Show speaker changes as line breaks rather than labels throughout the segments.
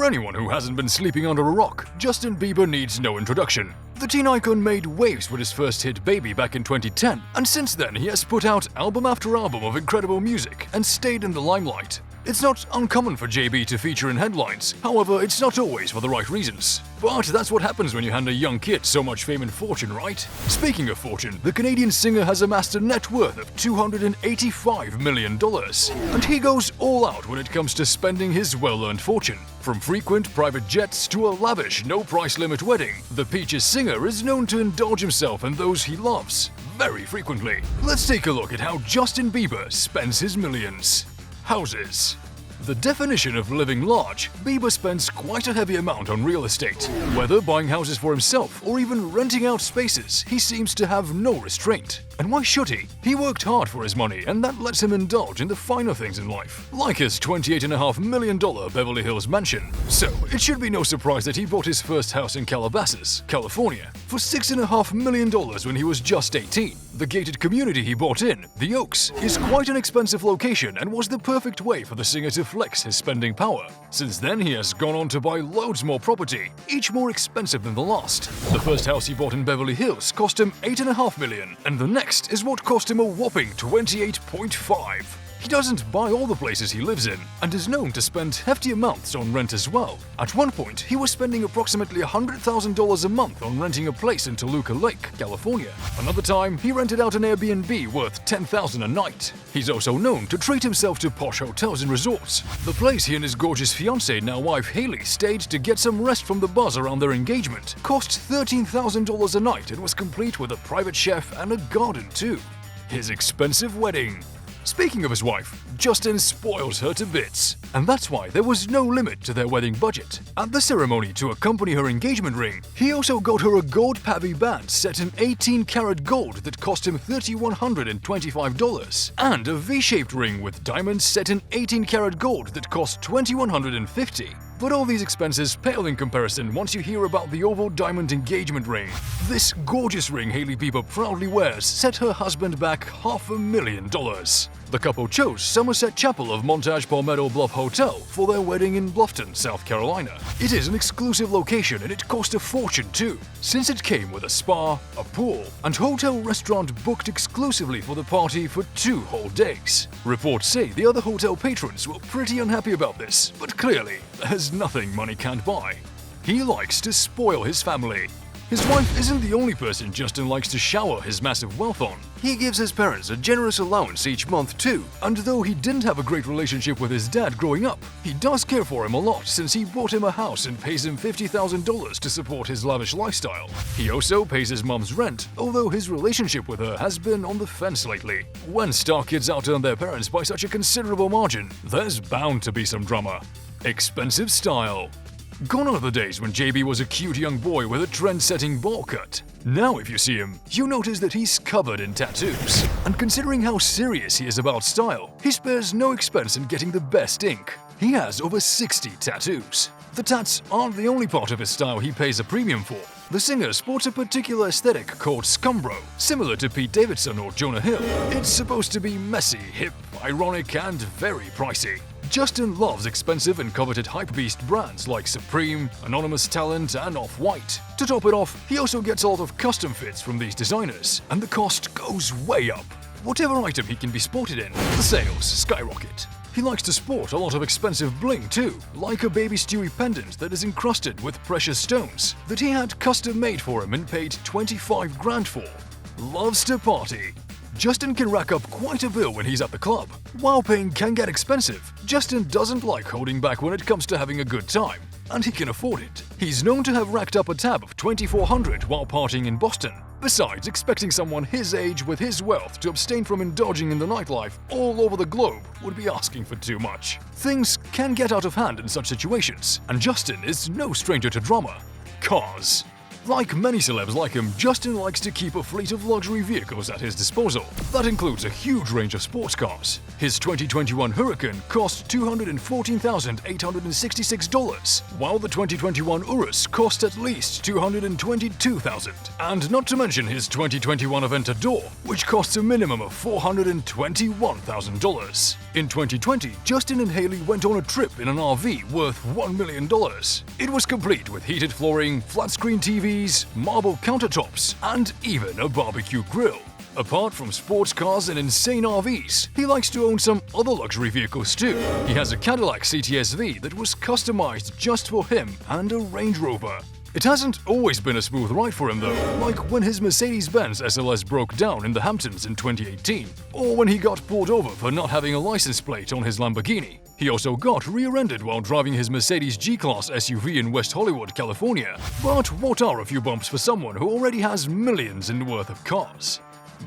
For anyone who hasn't been sleeping under a rock, Justin Bieber needs no introduction. The teen icon made waves with his first hit Baby back in 2010, and since then he has put out album after album of incredible music and stayed in the limelight. It's not uncommon for JB to feature in headlines, however, it's not always for the right reasons. But that's what happens when you hand a young kid so much fame and fortune, right? Speaking of fortune, the Canadian singer has amassed a net worth of $285 million. And he goes all out when it comes to spending his well-earned fortune. From frequent private jets to a lavish, no-price-limit wedding, the Peaches singer is known to indulge himself and those he loves very frequently. Let's take a look at how Justin Bieber spends his millions. Houses. The definition of living large, Bieber spends quite a heavy amount on real estate. Whether buying houses for himself or even renting out spaces, he seems to have no restraint. And why should he? He worked hard for his money, and that lets him indulge in the finer things in life, like his $28.5 million Beverly Hills mansion. So, it should be no surprise that he bought his first house in Calabasas, California, for $6.5 million when he was just 18. The gated community he bought in, the Oaks, is quite an expensive location and was the perfect way for the singer to flex his spending power. Since then, he has gone on to buy loads more property, each more expensive than the last. The first house he bought in Beverly Hills cost him $8.5 million, and the next is what cost him a whopping $28.5. He doesn't buy all the places he lives in, and is known to spend hefty amounts on rent as well. At one point, he was spending approximately $100,000 a month on renting a place in Toluca Lake, California. Another time, he rented out an Airbnb worth $10,000 a night. He's also known to treat himself to posh hotels and resorts. The place he and his gorgeous fiancée, now wife Hailey, stayed to get some rest from the buzz around their engagement cost $13,000 a night and was complete with a private chef and a garden too. His expensive wedding. Speaking of his wife, Justin spoils her to bits. And that's why there was no limit to their wedding budget. At the ceremony to accompany her engagement ring, he also got her a gold pabby band set in 18-karat gold that cost him $3,125, and a V-shaped ring with diamonds set in 18-karat gold that cost $2,150. But all these expenses pale in comparison once you hear about the oval diamond engagement ring. This gorgeous ring Hailey Bieber proudly wears set her husband back $500,000. The couple chose Somerset Chapel of Montage Palmetto Bluff Hotel for their wedding in Bluffton, South Carolina. It is an exclusive location and it cost a fortune too, since it came with a spa, a pool, and hotel restaurant booked exclusively for the party for 2 whole days. Reports say the other hotel patrons were pretty unhappy about this, but clearly, there's nothing money can't buy. He likes to spoil his family. His wife isn't the only person Justin likes to shower his massive wealth on. He gives his parents a generous allowance each month too, and though he didn't have a great relationship with his dad growing up, he does care for him a lot since he bought him a house and pays him $50,000 to support his lavish lifestyle. He also pays his mom's rent, although his relationship with her has been on the fence lately. When star kids out-earn their parents by such a considerable margin, there's bound to be some drama. Expensive style. Gone are the days when JB was a cute young boy with a trend-setting ball cut. Now if you see him, you notice that he's covered in tattoos. And considering how serious he is about style, he spares no expense in getting the best ink. He has over 60 tattoos. The tats aren't the only part of his style he pays a premium for. The singer sports a particular aesthetic called scumbro, similar to Pete Davidson or Jonah Hill. It's supposed to be messy, hip, ironic, and very pricey. Justin loves expensive and coveted hypebeast brands like Supreme, Anonymous Talent, and Off-White. To top it off, he also gets a lot of custom fits from these designers, and the cost goes way up. Whatever item he can be sported in, the sales skyrocket. He likes to sport a lot of expensive bling too, like a baby Stewie pendant that is encrusted with precious stones that he had custom made for him and paid $25 grand for. Loves to party. Justin can rack up quite a bill when he's at the club. While paying can get expensive, Justin doesn't like holding back when it comes to having a good time, and he can afford it. He's known to have racked up a tab of $2,400 while partying in Boston. Besides, expecting someone his age with his wealth to abstain from indulging in the nightlife all over the globe would be asking for too much. Things can get out of hand in such situations, and Justin is no stranger to drama. Cars. Like many celebs like him, Justin likes to keep a fleet of luxury vehicles at his disposal. That includes a huge range of sports cars. His 2021 Huracan cost $214,866, while the 2021 Urus cost at least $222,000. And not to mention his 2021 Aventador, which costs a minimum of $421,000. In 2020, Justin and Hailey went on a trip in an RV worth $1 million. It was complete with heated flooring, flat-screen TVs, marble countertops, and even a barbecue grill. Apart from sports cars and insane RVs, he likes to own some other luxury vehicles too. He has a Cadillac CTS-V that was customized just for him and a Range Rover. It hasn't always been a smooth ride for him though, like when his Mercedes-Benz SLS broke down in the Hamptons in 2018, or when he got pulled over for not having a license plate on his Lamborghini. He also got rear-ended while driving his Mercedes G-Class SUV in West Hollywood, California. But what are a few bumps for someone who already has millions in worth of cars?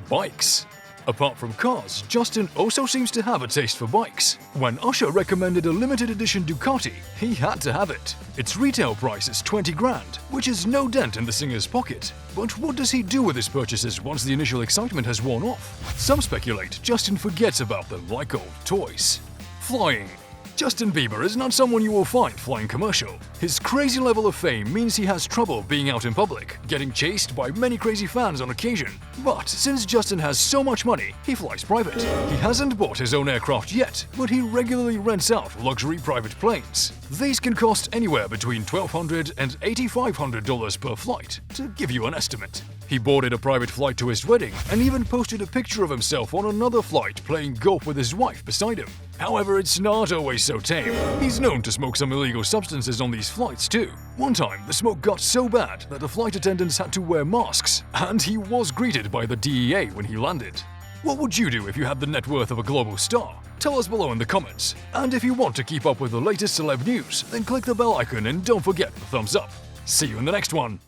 Bikes. Apart from cars, Justin also seems to have a taste for bikes. When Usher recommended a limited edition Ducati, he had to have it. Its retail price is 20 grand, which is no dent in the singer's pocket. But what does he do with his purchases once the initial excitement has worn off? Some speculate Justin forgets about them like old toys. Flying. Justin Bieber is not someone you will find flying commercial. His crazy level of fame means he has trouble being out in public, getting chased by many crazy fans on occasion. But since Justin has so much money, he flies private. He hasn't bought his own aircraft yet, but he regularly rents out luxury private planes. These can cost anywhere between $1,200 and $8,500 per flight, to give you an estimate. He boarded a private flight to his wedding and even posted a picture of himself on another flight playing golf with his wife beside him. However, it's not always so tame. He's known to smoke some illegal substances on these flights too. One time, the smoke got so bad that the flight attendants had to wear masks, and he was greeted by the DEA when he landed. What would you do if you had the net worth of a global star? Tell us below in the comments. And if you want to keep up with the latest celeb news, then click the bell icon and don't forget the thumbs up. See you in the next one!